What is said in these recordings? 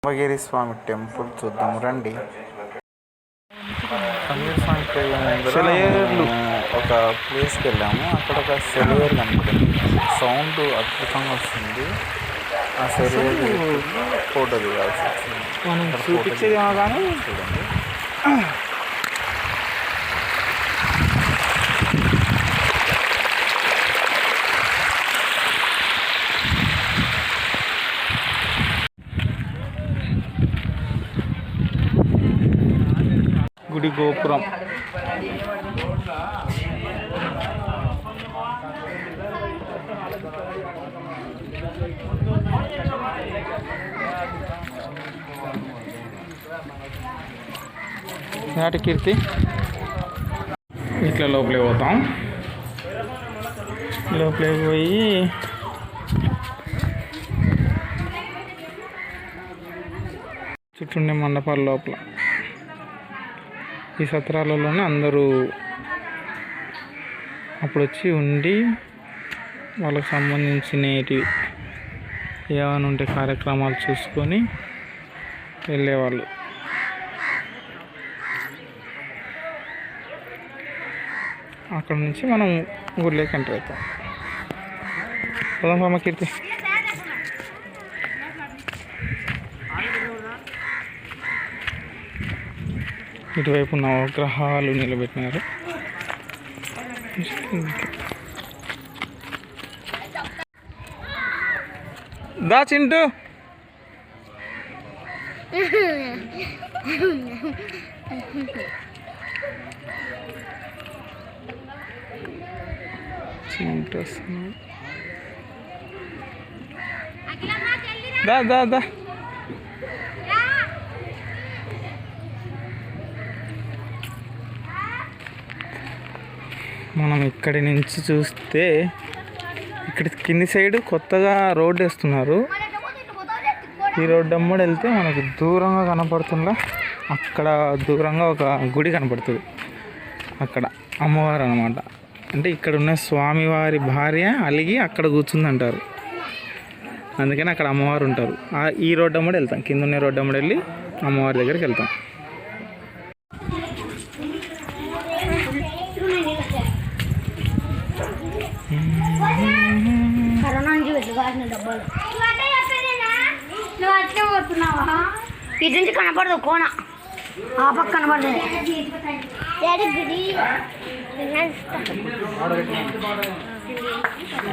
కంబగిరి స్వామి temple చూద్దాం రండి. కంబగిరి స్వామి సెలయేర్లు ఒక ప్లేస్కి వెళ్ళాము. అక్కడ ఒక సెలయేరు కనపడింది. సౌండ్ అద్భుతంగా వస్తుంది. ఆ సెలయేరు ఫోటో దిగాల్సి వచ్చింది. మనం చూపించేదేమో కానీ చూడండి. గుడి గోపురం నాటి కీర్తి. ఇట్లా లోపలికి పోతాం. లోపలికి పోయి చుట్టూ మండపాల లోపల ఈ సత్రాలలోనే అందరూ అప్పుడు వచ్చి ఉండి వాళ్ళకి సంబంధించినవి ఏమైనా ఉంటే కార్యక్రమాలు చూసుకొని వెళ్ళేవాళ్ళు. అక్కడ నుంచి మనం ఊర్లోకి ఎంటర్ అవుతాం. పదం కీర్తి. ఇటువైపు నవగ్రహాలు నిలబెట్టినారు. దా చింటూ. చింటూ దా దా దా. మనం ఇక్కడి నుంచి చూస్తే ఇక్కడ కింది సైడ్ కొత్తగా రోడ్డు వేస్తున్నారు. ఈ రోడ్డు అమ్మడి వెళ్తే మనకు దూరంగా కనపడుతుందా, అక్కడ దూరంగా ఒక గుడి కనపడుతుంది. అక్కడ అమ్మవారు అనమాట. అంటే ఇక్కడ ఉన్న స్వామివారి భార్య అలిగి అక్కడ కూర్చుందంటారు. అందుకని అక్కడ అమ్మవారు ఉంటారు. ఈ రోడ్డు అమ్మడి వెళ్తాం. కింద ఉన్న రోడ్డు అమ్మడి వెళ్ళి అమ్మవారి దగ్గరికి వెళ్తాం. ఇటు నుంచి కనపడదు కోన, ఆ పక్క కనపడదు.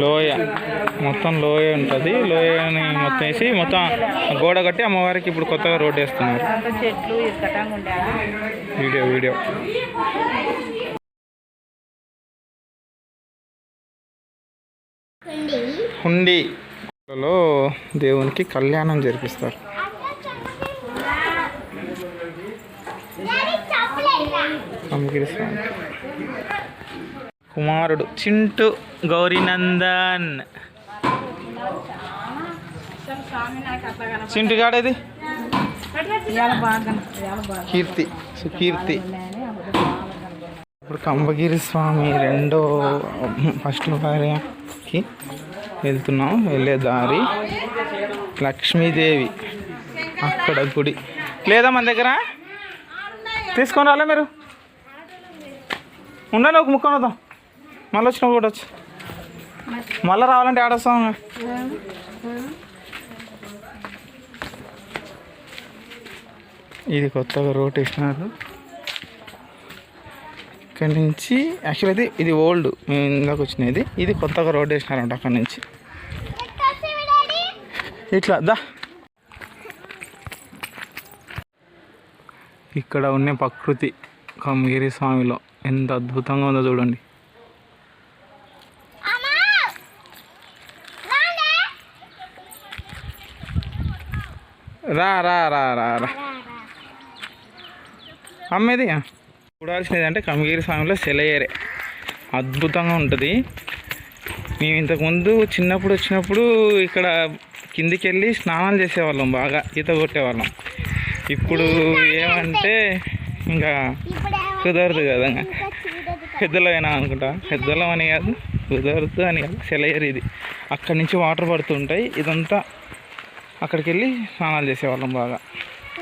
లోయ మొత్తం లోయ ఉంటుంది. లోయని మొత్తం వేసి మొత్తం గోడ కట్టి అమ్మవారికి ఇప్పుడు కొత్తగా రోడ్డు వేస్తున్నారు. వీడియో హుండీలో దేవునికి కళ్యాణం జరిపిస్తారు. కంబగిరి స్వామి కుమారుడు చింటూ గౌరీనందన్. చింటు గాడేది కీర్తి సుకీర్తి. ఇప్పుడు కంబగిరి స్వామి ఫస్ట్ భార్యకి వెళ్తున్నాం. వెళ్ళే దారి లక్ష్మీదేవి అక్కడ గుడి లేదా మన దగ్గర తీసుకొని రాలే. మీరు ఉండండి, ఒక ముక్కను వద్దాం. మళ్ళీ వచ్చినప్పుడు కూడా వచ్చి మళ్ళీ రావాలంటే ఆడొస్తాం. ఇది కొత్తగా రోడ్ వేసినారు. ఇక్కడ నుంచి యాక్చువల్ అయితే ఇది ఓల్డ్, మేము ఇందాక వచ్చినది. ఇది కొత్తగా రోడ్ వేసినారంట. అక్కడ నుంచి ఇట్లా దా. ఇక్కడ ఉన్న ప్రకృతి కంబగిరి స్వామిలో ఎంత అద్భుతంగా ఉందో చూడండి. రా రా రా రా రా అమ్మేది. చూడాల్సినది అంటే కంబగిరి స్వామిలో సెలయేరే అద్భుతంగా ఉంటుంది. మేము ఇంతకుముందు చిన్నప్పుడు వచ్చినప్పుడు ఇక్కడ కిందికి వెళ్ళి స్నానాలు చేసేవాళ్ళం, బాగా ఈత కొట్టేవాళ్ళం. ఇప్పుడు ఏమంటే ఇంకా కుదరదు కదా. పెద్దలమైనా అనుకుంటా, పెద్దలం అని కాదు, కుదరదు అని కాదు. సెలయేరు ఇది. అక్కడి నుంచి వాటర్ పడుతుంటాయి. ఇదంతా అక్కడికి వెళ్ళి స్నానాలు చేసేవాళ్ళం బాగా.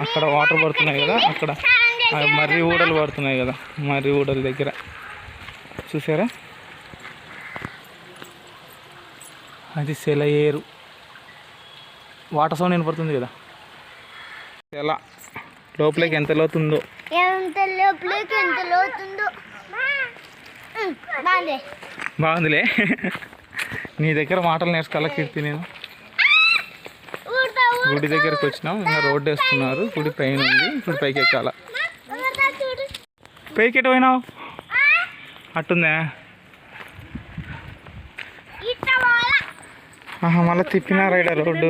అక్కడ వాటర్ పడుతున్నాయి కదా, అక్కడ మర్రి ఊడలు పడుతున్నాయి కదా, మర్రి ఊడల దగ్గర చూసారా, అది సెలయేరు. వాటర్ సౌండ్ వినపడుతుంది కదా. ఎలా లోపలికి ఎంత లోతుందో, బాగుందిలే. నీ దగ్గర మాటలు నేర్చుకోవాలా కీర్తి. నేను గుడి దగ్గరికి వచ్చినాం, ఇంకా రోడ్డు వేస్తున్నారు. గుడి పైన ఉంది, ఇప్పుడు పైకి ఎక్కాల. పైకి ఎటు పోయినావు? అట్టుందా? మళ్ళీ తిప్పినారా ఇక్కడ రోడ్డు?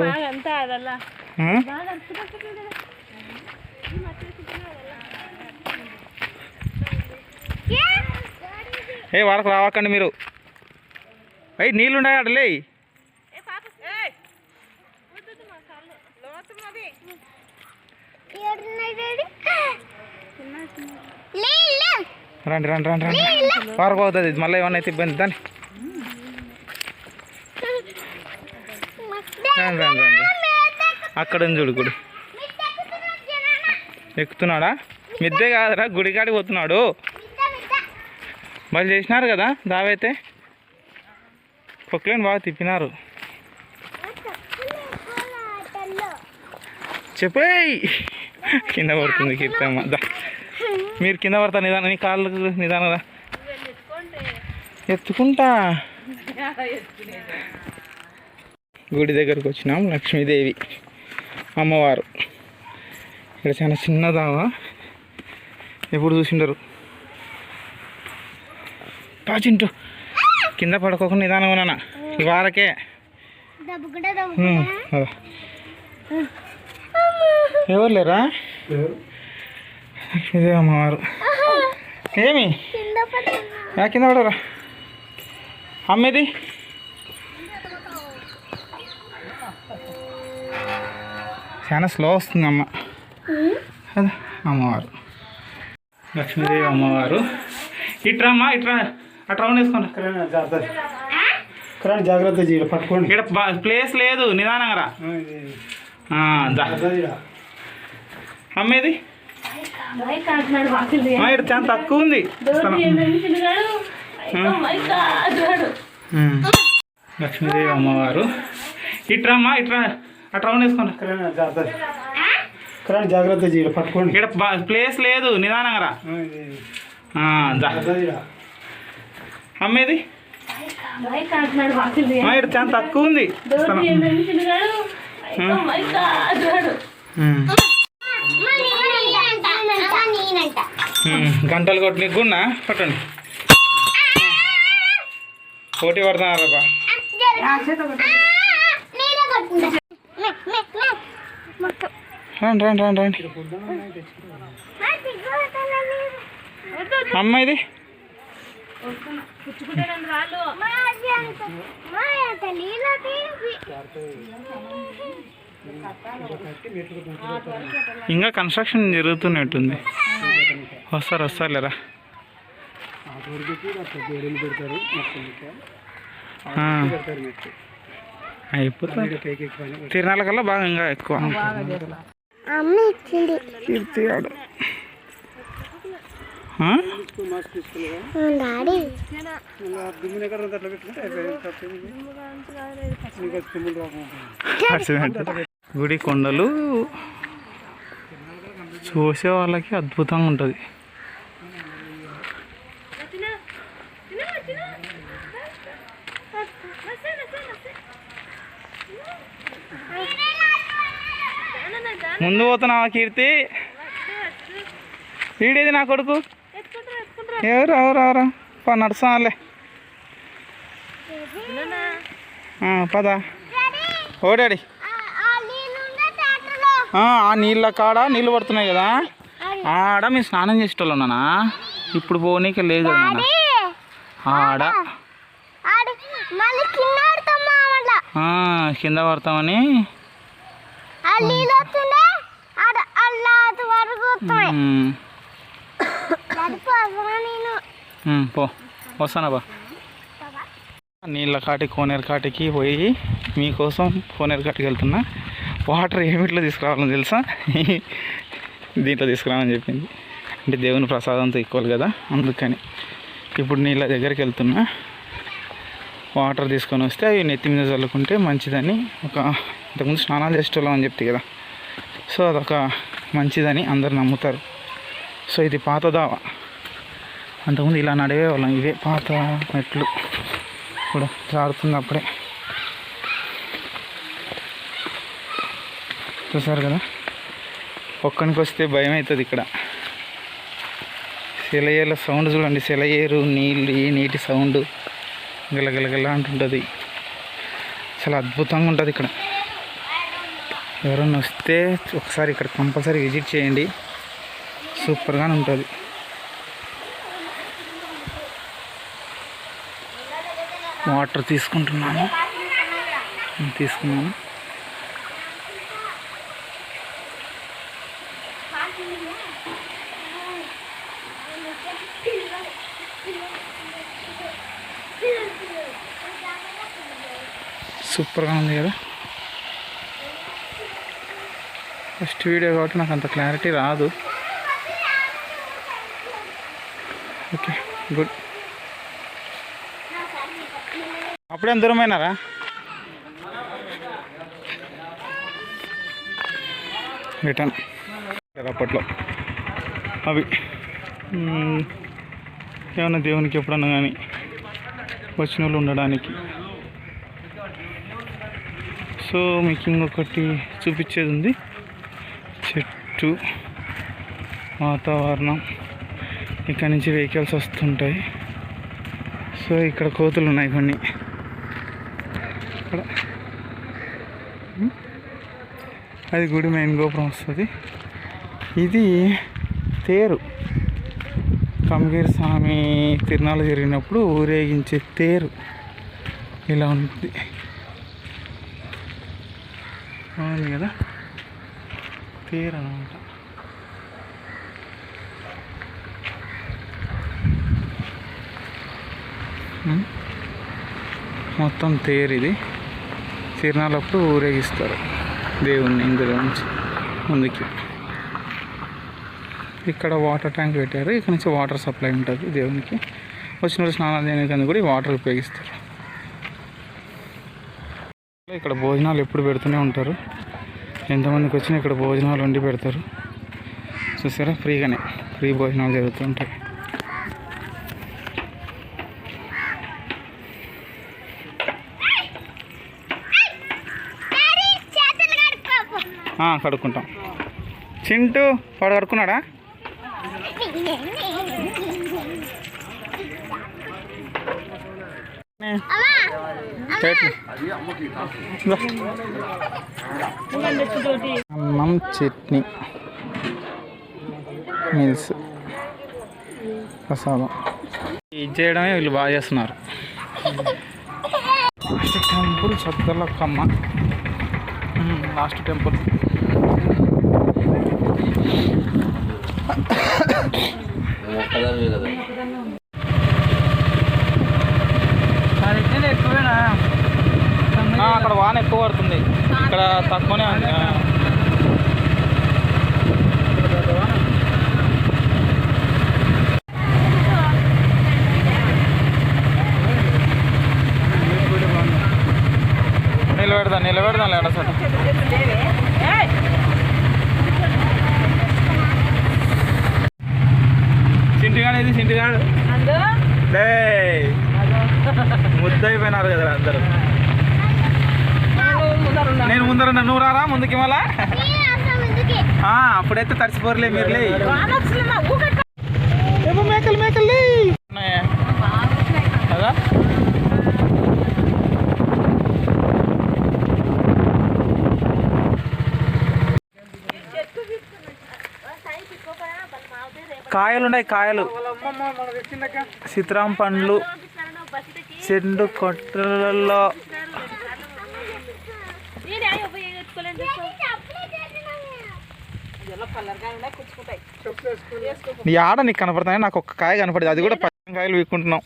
ఏ వరకు రావకండి మీరు. అయ్యి నీళ్ళు ఉన్నాయి అడలే. రండి రండి రండి రండి. వరకు అవుతుంది మళ్ళీ ఏమన్నా అయితే ఇబ్బంది. దాన్ని రండి రండి రండి. అక్కడ ఉంది చూడు గుడి. ఎక్కుతున్నాడా? మిద్దే కాదురా, గుడికాడికి పోతున్నాడు. వాళ్ళు చేసినారు కదా దావైతే, పొక్కులేని బాగా తిప్పినారు. చెప్పేయ్, కింద పడుతుంది కీర్తమ్మ. మీరు కింద పడతా నిదానం, నీ కాళ్ళు నిదానరా. ఎత్తుకుంటా. గుడి దగ్గరకు వచ్చినాం. లక్ష్మీదేవి అమ్మవారు. ఇక్కడ చాలా చిన్నదావా, ఎప్పుడు చూసిండరు. చింటూ కింద పడుకోకుండా నిదానం నాన్న, ఇవాళకే. ఎవరు లేరా? ఇదే అమ్మవారు. ఏమి కింద పడరా అమ్మేది? చాలా స్లో వస్తుంది అమ్మ. అదే అమ్మవారు, లక్ష్మీదేవి అమ్మవారు. ఇట్రా అమ్మా, ఇట్రా. అట్లా రౌండ్ వేసుకోండి. జాగ్రత్త చేయాలి, పట్టుకోండి. ఇక్కడ ప్లేస్ లేదు, నిదానంగా రా. అమ్మేది ఇక్కడ చాలా తక్కువ ఉంది. లక్ష్మీదేవి అమ్మవారు. ఇట్రమ్మా, ఇట్రా. అట్లా రౌండ్ వేసుకోండి. జాగ్రత్త చేయాలి, పట్టుకోండి. ఇక్కడ ప్లేస్ లేదు, నిదానంగా రా. అమ్మేది ఇక్కడ చాలా తక్కువ ఉంది. గంటలు కొట్టి గున్నా పట్టండి. పోటీ పడుతున్నారా? రండి రండి రండి రండి. అమ్మ ఇది ఇంకా కన్స్ట్రక్షన్ జరుగుతున్నట్టుంది. వస్తారులేరా. అయిపోతుంది. తిరణాల కల్లా బాగా ఇంకా ఎక్కువ. కీర్తిగాడు గుడి కొండలు చూసే వాళ్ళకి అద్భుతంగా ఉంటుంది. ముందు పోతున్నావా కీర్తి? వీడేది నా కొడుకు. ఎవరు ఎవరు ఎవరు నడుస్తాలే. పదా ఓడాడి. ఆ నీళ్ళ కాడ నీళ్ళు పడుతున్నాయి కదా, ఆడ మేము స్నానం చేసేటోళ్ళు నాన్న. ఇప్పుడు పోనీకి లేదు కదా నాన్న. ఆడ కింద పడతామని పో. వస్తానా బా. నీళ్ళ కాటి కోనేరు కాటికి పోయి మీకోసం కోనేరు కాటికి వెళ్తున్నా. వాటర్ ఏమిట్లో తీసుకురావాలని తెలుసా? దీంట్లో తీసుకురామని చెప్పింది. అంటే దేవుని ప్రసాదంతో ఈక్వల్ కదా, అందుకని. ఇప్పుడు నీళ్ళ దగ్గరికి వెళ్తున్నా. వాటర్ తీసుకొని వస్తే అవి నెత్తి మీద చల్లుకుంటే మంచిదని ఇంతకుముందు స్నానాలు చేసేవాళ్ళం అని చెప్తే కదా, సో అదొక మంచిదని అందరు నమ్ముతారు. సో ఇది పాత దావా. అంతకుముందు ఇలా నడివేవాళ్ళం. ఇవే పాత మెట్లు కూడా జారుతుంది అప్పుడే. చూసారు కదా, ఒక్కనికి వస్తే భయం అవుతుంది. ఇక్కడ సెలయేళ్ళ సౌండ్ చూడండి. సెలయేరు నీటి సౌండ్ గలగలగల అంటుంటుంది. చాలా అద్భుతంగా ఉంటుంది ఇక్కడ. ఎవరైనా వస్తే ఒకసారి ఇక్కడ కంపల్సరీ విజిట్ చేయండి. సూపర్గానే ఉంటుంది. వాటర్ తీసుకున్నాను. సూపర్గా ఉంది కదా. ఫస్ట్ వీడియో కాబట్టి నాకు అంత క్లారిటీ రాదు. Okay, good. అప్పుడేం దూరమైనారా? రిటర్న్ అప్పట్లో అవి ఏమన్నా దేవునికి ఎప్పుడన్నా కానీ వచ్చిన వాళ్ళు ఉండడానికి. సో మీకు ఇంకొకటి చూపించేది ఉంది. చెట్టు, వాతావరణం. ఇక్కడ నుంచి వెహికల్స్ వస్తుంటాయి. సో ఇక్కడ కోతులు ఉన్నాయి కొన్ని. ఇక్కడ అది గుడి మెయిన్ గోపురం వస్తుంది. ఇది తేరు. కమగిరి స్వామి తిరునాళ్ళు జరిగినప్పుడు ఊరేగించే తేరు ఇలా ఉంటుంది. అవును కదా, తేరు అనమాట. మొత్తం తేరు. ఇది తిరునాళ్ళప్పుడు ఊరేగిస్తారు దేవుణ్ణి ఇందులో నుంచి ముందుకి. ఇక్కడ వాటర్ ట్యాంక్ పెట్టారు. ఇక్కడ నుంచి వాటర్ సప్లై ఉంటుంది దేవునికి. వచ్చిన వాళ్ళు స్నానాలు చేయడానికి కూడా వాటర్ ఉపయోగిస్తారు. ఇక్కడ భోజనాలు ఎప్పుడు పెడుతూనే ఉంటారు. ఎంతమందికి వచ్చినా ఇక్కడ భోజనాలు వండి పెడతారు. చూసారా, ఫ్రీ భోజనాలు జరుగుతుంటాయి. కడుక్కుంటాం. చింటూ వాడు కడుక్కున్నాడా? అన్నం, చట్నీ, మీల్స్, ప్రసాదం. ఇది చేయడమే వీళ్ళు బాగా చేస్తున్నారు. Last temple Saddalakkamma. Last temple. అక్కడ వాన ఎక్కువ పడుతుంది, ఇక్కడ తక్కువనే ఉంది. నిలబెడదాం లేడ సార్. చింటిగాడు ఇది, చింటిగాడు ముద్దయిపోయినారు కదా అందరు. నేను ముందర నువ్వు రారా ముందుకి మళ్ళా. అప్పుడైతే తడిసిపోరలే మీరులే. ఏమో మేకలు కదా. కాయలు ఉన్నాయి, కాయలు, సీతారాం పండ్లు చెండు కొట్టలలో. నీ ఆడ నీకు కనపడతాయి, నాకు ఒక్క కాయ కనపడదు, అది కూడా 10 కాయలు వీక్కుంటున్నాం.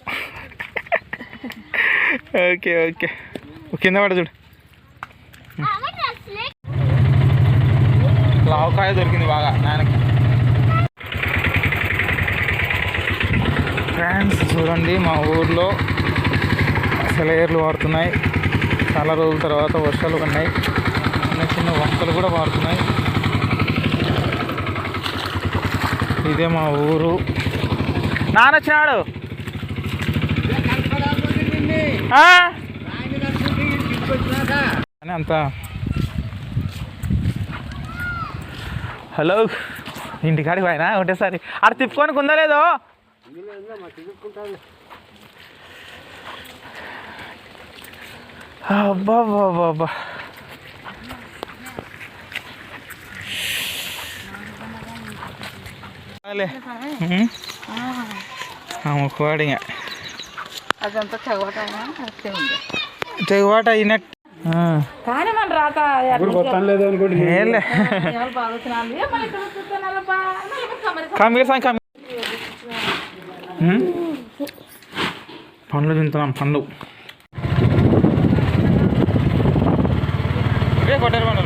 ఓకే కింద పడ చూడు. లావకాయ దొరికింది బాగా నాయనకి. ఫ్రెండ్స్ చూడండి, మా ఊర్లో సెలయేర్లు పారుతున్నాయి. చాలా రోజుల తర్వాత వర్షాలు పడినాయి. చిన్న చిన్న వంకలు కూడా పారుతున్నాయి. ఇదే మా ఊరు. నాన్న వచ్చినాడు. అని అంత హలో ఇంటికాడికి పోయినా ఒకటేసారి అక్కడ తిప్పుకొని కుందా లేదో. అబ్బా బాబా అబ్బా ముక్కువాడిగా తెగుబాటు అయినట్టు. కానీ మన రాక కొత్త లేదు అనుకోండి. పండ్లు తింటున్నాం. పండ్లు కొట్టారు పండ్లు.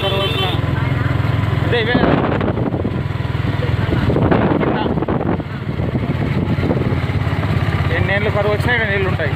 కరువు వచ్చిన అదే ఇవే కదా. ఎన్నేళ్ళు కరువు వచ్చినా ఇక్కడ నీళ్ళు ఉంటాయి.